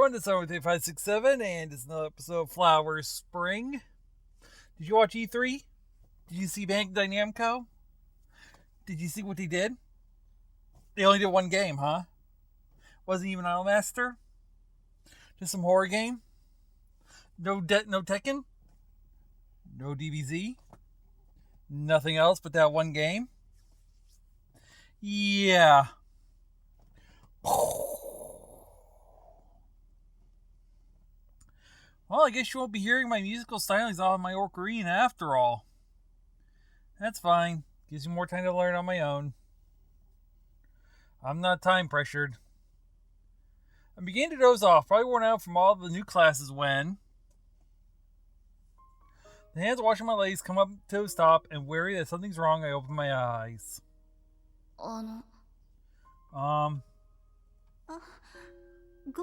everyone, this is 567, and it's another episode of Flowers Spring. Did you watch E3? Did you see Bandai Namco? Did you see what they did? They only did one game, huh? Wasn't even Idolmaster? Just some horror game? No Tekken? No DBZ? Nothing else but that one game? Yeah. Well, I guess you won't be hearing my musical stylings off my ocarina after all. That's fine. Gives me more time to learn on my own. I'm not time pressured. I'm beginning to doze off, probably worn out from all the new classes when the hands washing my legs come up to a stop, and wary that something's wrong, I open my eyes. ご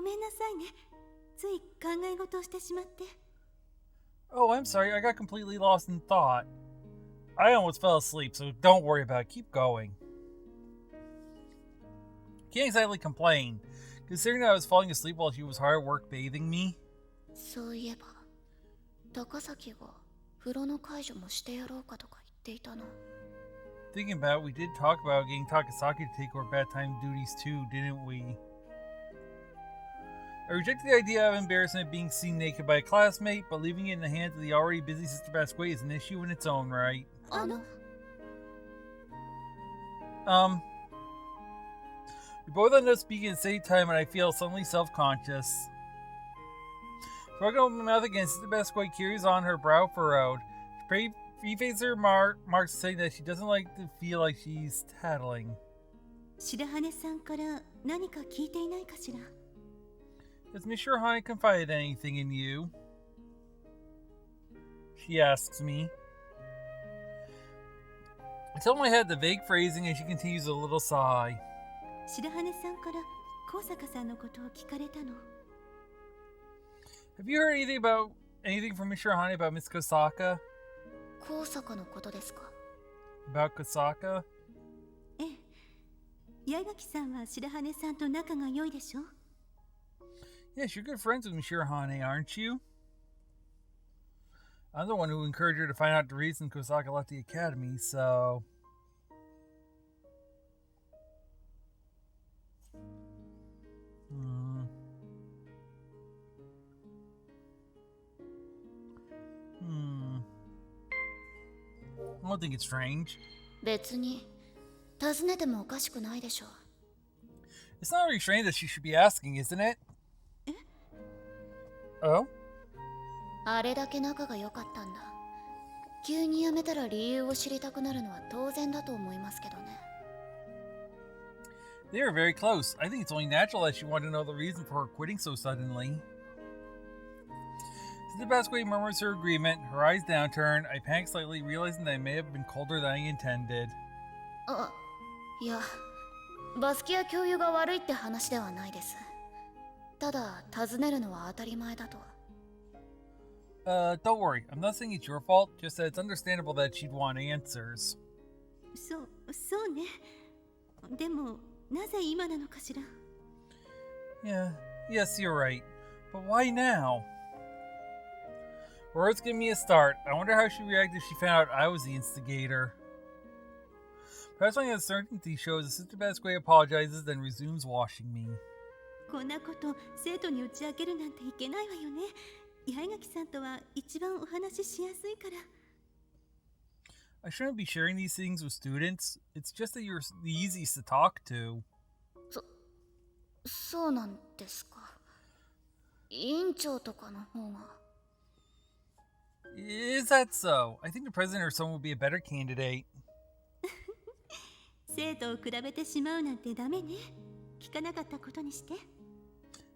めんなさいね。つい考え事をしてしまって。Oh, I'm sorry, I got completely lost in thought. I almost fell asleep, so don't worry about it. Keep going. Can't exactly complain, considering that I was falling asleep while she was hard at work bathing me. そういえば、高崎が風呂の介助もしてやろうかとか言っていたな。Thinking about it, we did talk about getting Takasaki to take over bedtime duties too, didn't we? I rejected the idea of embarrassment of being seen naked by a classmate, but leaving it in the hands of the already busy Sister Basque is an issue in its own right. We both end up speaking at the same time, and I feel suddenly self-conscious. Before I can open my mouth again, Sister Basque carries on, her brow furrowed. She prefaces her remarks saying that she doesn't like to feel like she's tattling. 白羽さんから何か聞いていないかしら。Has Miss Shirahane confided anything in you? She asks me. I tilt my head at the vague phrasing, and she continues a little sigh. 白羽さんから高坂さんのことを聞かれたの。Have you heard anything from Miss Shirahane about Miss Kosaka? 高坂のことですか。 About Kosaka? ええ。八重垣さんは白羽さんと仲が良いでしょ。Yes, you're good friends with Miss Shirahane, aren't you? I'm the one who encouraged her to find out the reason Kosaka left the academy, so... I don't think it's strange. 別に尋ねてもおかしくないでしょ。It's not really strange that she should be asking, isn't it? え Oh? あれだけ仲が良かったんだ。急に辞めたら理由を知りたくなるのは当然だと思いますけどね。They were very close. I think it's only natural that she wanted to know the reason for her quitting so suddenly. Sister Basque murmurs her agreement, her eyes downturned. I panic slightly, realizing that I may have been colder than I intended. いや、バスキア教諭が悪いって話ではないです。ただ、尋ねるのは当たり前だと。Don't worry. I'm not saying it's your fault, just that it's understandable that she'd want answers. そうね。でも、なぜ今なのかしら。Yes, you're right. But why now? Words give me a start. I wonder how she'd react if she found out I was the instigator. Perhaps my uncertainty shows as Sister Basque apologizes, then resumes washing me. こんなこと生徒に打ち明けるなんていけないわよね。八重垣さんとは一番お話ししやすいから。I shouldn't be sharing these things with students. It's just that you're the easiest to talk to. そうなんですか。委員長とかの方が。Is that so? I think the president or someone would be a better candidate. 生徒を比べてしまうなんてダメね。聞かなかったことにして。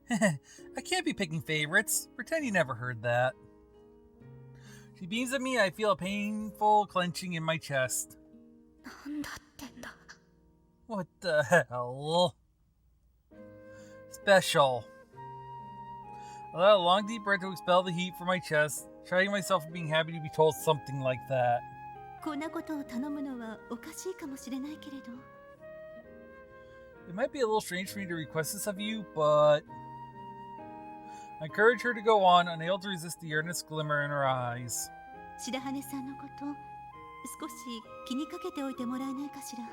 I can't be picking favorites. Pretend you never heard that. She beams at me, I feel a painful clenching in my chest. なんだってんだ。What the hell? Special. I let out a long deep breath to expel the heat from my chest, chiding myself for being happy to be told something like that. こんなことを頼むのはおかしいかもしれないけれど。It might be a little strange for me to request this of you, but I encourage her to go on, unable to resist the earnest glimmer in her eyes. 白羽さんのこと少し気にかけておいてもらえないかしら。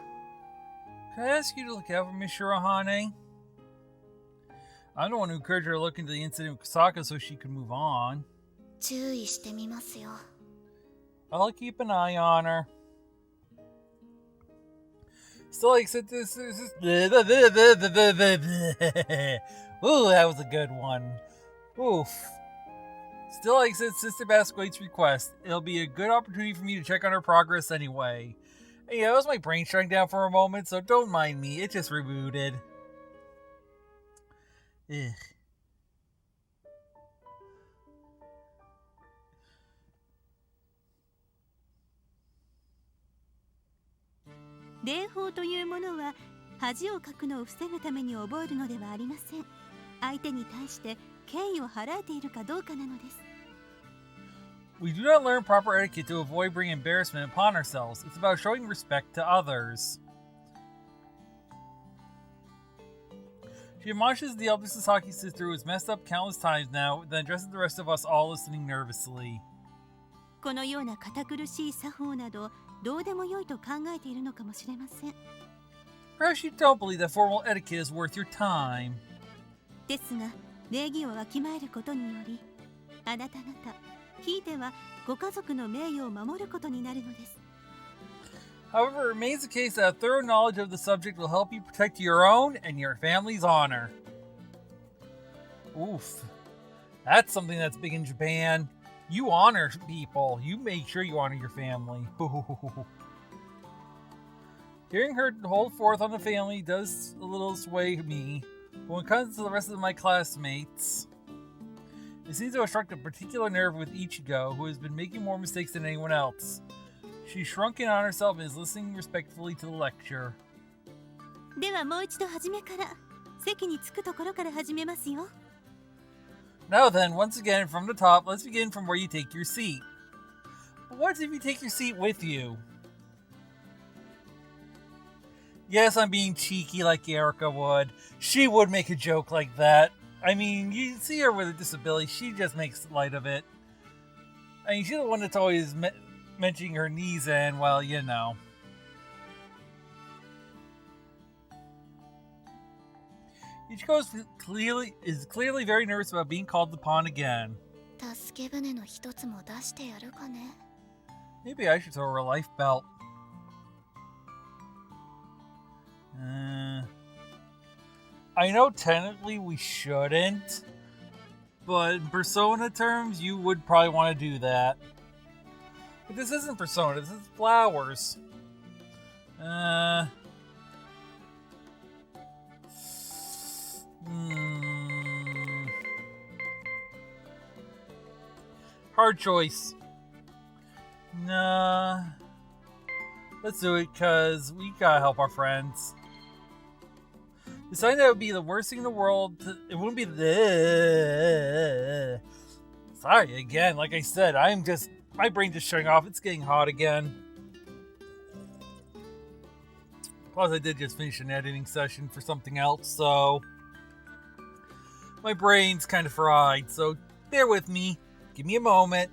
Can I ask you to look out for Miss Shirahane? I'm the one who encouraged her to look into the incident with Kasaka so she could move on. 注意してみますよ。 I'll keep an eye on her. Still, like, said this. Ooh, that was a good one. Oof. Still, like, said Sister Basquate's request. It'll be a good opportunity for me to check on her progress anyway. And yeah, that was my brain shutting down for a moment, so don't mind me. It just rebooted. Ugh. 礼法というものは恥をかくのを防ぐために覚えるのではありません。相手に対して敬意を払えているかどうかなのです。 We do not learn proper etiquette to avoid bringing embarrassment upon ourselves. It's about showing respect to others. She admonishes the elder Sasaki sister who has messed up countless times now, then addresses the rest of us all listening nervously. このような堅苦しい作法などどうでもよいと考えているのかもしれません。 Perhaps you don't believe that formal etiquette is worth your time. ですが礼儀をわきまえることによりあなた方ひいてはご家族の名誉を守ることになるのです。 However, it remains the case that a thorough knowledge of the subject will help you protect your own and your family's honor. Oof. That's something that's big in Japan. You honor people. You make sure you honor your family. Hearing her hold forth on the family does a little sway me, but when it comes to the rest of my classmates, it seems to have struck a particular nerve with Ichigo, who has been making more mistakes than anyone else. She's shrunken on herself and is listening respectfully to the lecture. ではもう一度初めから席に着くところから始めますよ。 Now then, once again, from the top, let's begin from where you take your seat. But what if you take your seat with you? Yes, I'm being cheeky like Erica would. She would make a joke like that. I mean, you see her with a disability, she just makes light of it. I mean, she's the one that's always mentioning her knees and, well, you know. Ichigo is clearly very nervous about being called upon again. 助け舟の一つも出してやるかね。 Maybe I should throw her a life belt. I know technically we shouldn't, but in Persona terms, you would probably want to do that. But this isn't Persona, this is Flowers. Hard choice. Nah. Let's do it, cause we gotta help our friends. Deciding that would be the worst thing in the world. It wouldn't be the. Sorry again. Like I said, my brain just shutting off. It's getting hot again. Plus, I did just finish an editing session for something else, so my brain's kind of fried. So bear with me. Give me a moment.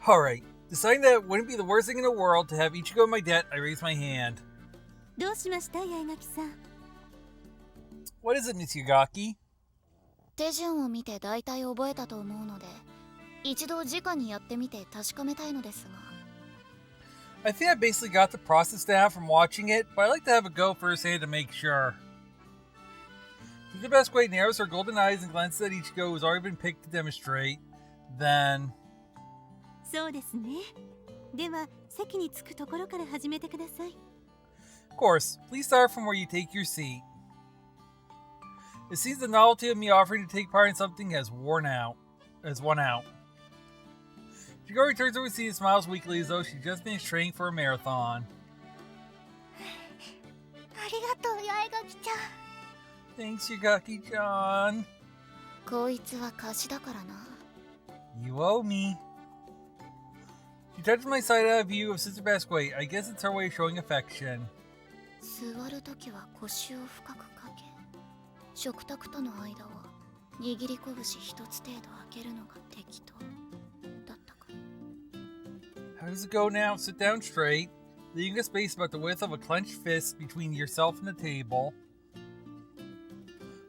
All right. Deciding that it wouldn't be the worst thing in the world to have Ichigo in my debt, I raise my hand. どうしました八重垣さん。 What is it, Miss Yagaki? 手順を見て大体覚えたと思うので、一度直にやってみて確かめたいのですが。 I think I basically got the process down from watching it, but I like to have a go firsthand to make sure. The best way narrows her golden eyes and glances at Ichigo, who's already been picked to demonstrate. Then. そうですね。では席に着くところから始めてください。 Of course, please start from where you take your seat. It seems the novelty of me offering to take part in something has won out. Ichigo returns to her seat and smiles weakly as though she's just finished training for a marathon. ありがとう八重垣ちゃん。 Thanks, Yagaki-chan. こいつは貸しだからな。 You owe me. She touches my side-eye view of Sister Basquate. I guess it's her way of showing affection. 座るときは腰を深くかけ、食卓との間は握り拳一つ程度開けるのが適当だったか。 How does it go now? Sit down straight, leaving a space about the width of a clenched fist between yourself and the table.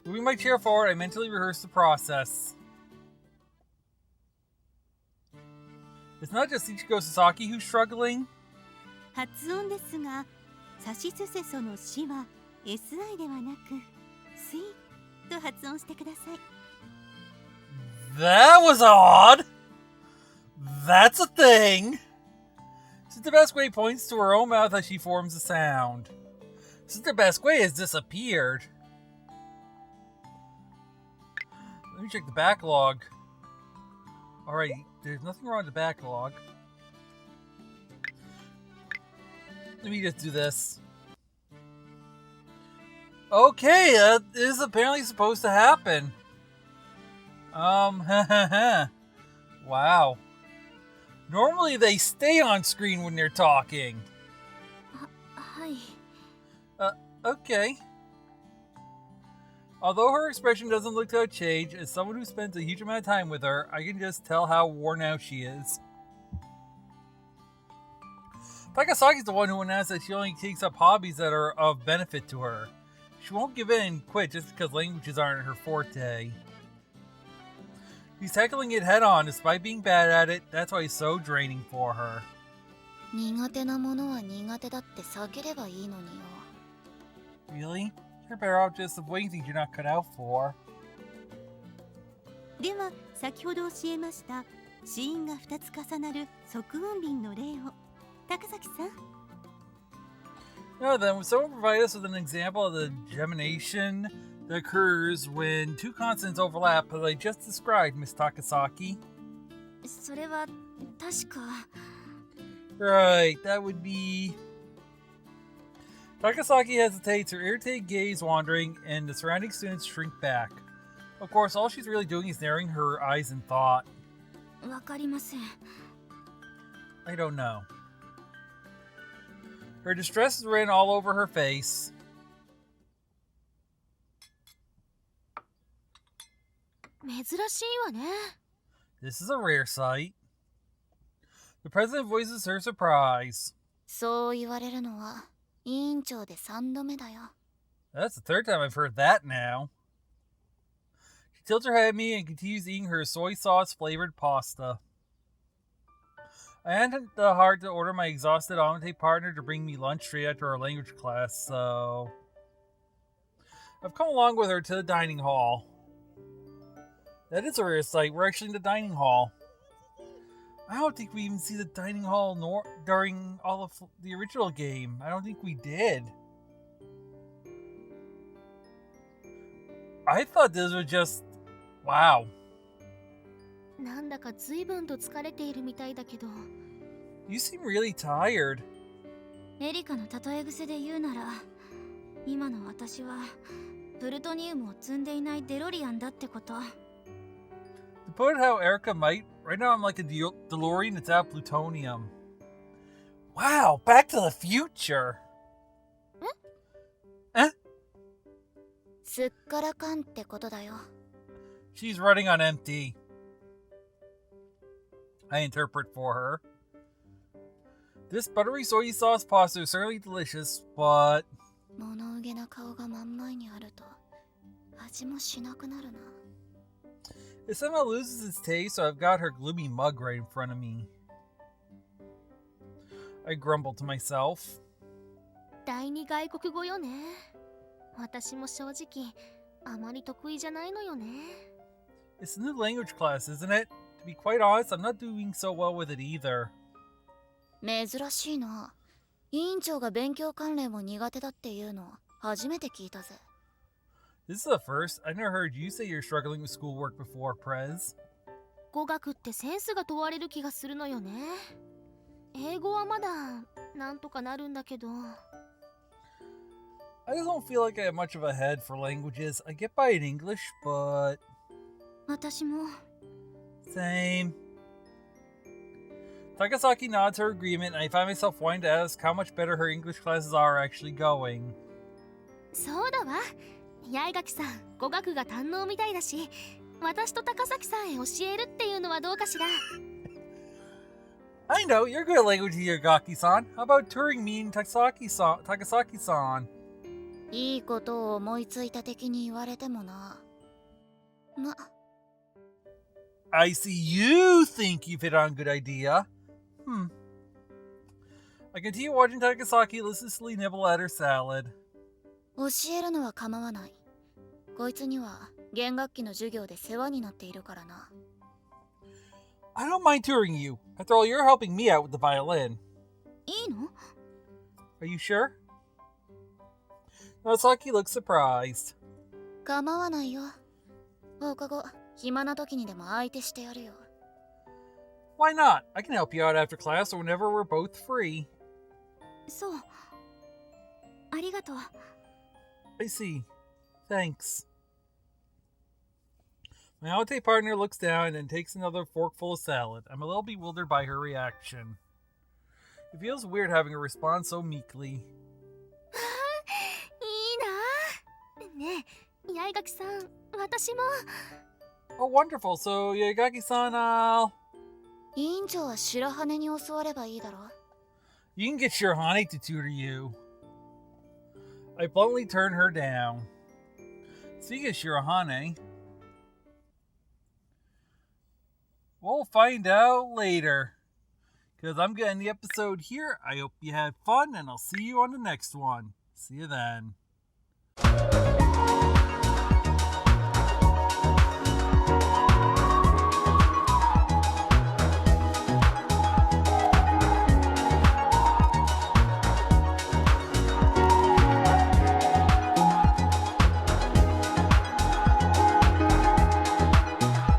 Moving my chair forward, I mentally rehearse the process. It's not just Ichigo Sasaki who's struggling. 発音ですが、さしすせそのしは SI ではなくスイと発音してください。That was odd! That's a thing! Sister Basque points to her own mouth as she forms a sound. Sister Basque has disappeared. Let me check the backlog. Alright, there's nothing wrong with the backlog. Let me just do this. Okay, that is apparently supposed to happen. Wow. Normally they stay on screen when they're talking. はい。 Okay. Although her expression doesn't look to have changed, as someone who spends a huge amount of time with her, I can just tell how worn out she is. Takasaki's the one who announced that she only takes up hobbies that are of benefit to her. She won't give in and quit just because languages aren't her forte. She's tackling it head on despite being bad at it. That's why it's so draining for her. 苦手なものは苦手だって避ければいいのによ。 Really? You're better off just avoiding things you're not cut out for. では先ほど教えました子音が2つ重なる即音便の例を高崎さん。 Now then, would someone provide us with an example of the gemination that occurs when two consonants overlap that I just described, Miss Takasaki? それは確か。 Right, that would be... Takasaki hesitates, her irritated gaze wandering, and the surrounding students shrink back. Of course, all she's really doing is narrowing her eyes in thought. わかりません。 I don't know. Her distress is written all over her face. 珍しいわね。 This is a rare sight. The president voices her surprise. そう言われるのは委員長で3度目だよ。 That's the third time I've heard that now. She tilts her head at me and continues eating her soy sauce flavored pasta. I hadn't the heart to order my exhausted Amate partner to bring me lunch straight after our language class, so I've come along with her to the dining hall. That is a rare sight. We're actually in the dining hall. I don't think we even see the dining hall during all of the original game. I don't think we did. I thought this was just... Wow. なんだか随分と疲れているみたいだけど。 You seem really tired. エリカの例え癖で言うなら、今の私はプルトニウムを積んでいないデロリアンだってこと。 To put it how Erica might, right now I'm like a DeLorean that's out of plutonium. Wow, Back to the Future. すっからかんってことだよ。 She's running on empty. I interpret for her. This buttery soy sauce pasta is certainly delicious, but... 物憂げな顔が真ん前にあると味もしなくなるな。 It somehow loses its taste, so I've got her gloomy mug right in front of me. I grumble to myself. 第二外国語よね。私も正直あまり得意じゃないのよね。 It's a new language class, isn't it? To be quite honest, I'm not doing so well with it either. 珍しいな。委員長が勉強関連も苦手だっていうの初めて聞いたぜ。 This is the first. I never heard you say you're struggling with schoolwork before, Prez. 語学ってセンスが問われる気がするのよね。英語はまだなんとかなるんだけど。 I just don't feel like I have much of a head for languages. I get by in English, but... 私も。 Same. Takasaki nods her agreement, and I find myself wanting to ask how much better her English classes are actually going. そうだわ。八重垣さん、語学が堪能みたいだし、私と高崎さんへ教えるっていうのはどうかしら。 I know, you're good at language, Yagaki-san. How about touring me and Takasaki-san? いいことを思いついた的に言われてもな。ま、 I see you think you've hit on a good idea. I continue watching Takasaki listlessly nibble at her salad. 教えるのは構わない。こいつには弦楽器の授業で世話になっているからな。I don't mind touring you. After all, you're helping me out with the violin. いいの？ Are you sure? Takasaki looks surprised. 構わないよ。放課後、暇な時にでも相手してやるよ。Why not? I can help you out after class or whenever we're both free. そう。ありがとう。 I see. Thanks. My Aote partner looks down and takes another forkful of salad. I'm a little bewildered by her reaction. It feels weird having her respond so meekly. いいな。ねえ、八重垣さん、私も。 Oh, wonderful. So, Yagaki-san,委員長は白羽に教わればいいだろ。 you can get Shirahane to tutor you. I bluntly turn her down. Speaking of Shirahane, we'll find out later. Because I'm getting the episode here. I hope you had fun, and I'll see you on the next one. See you then.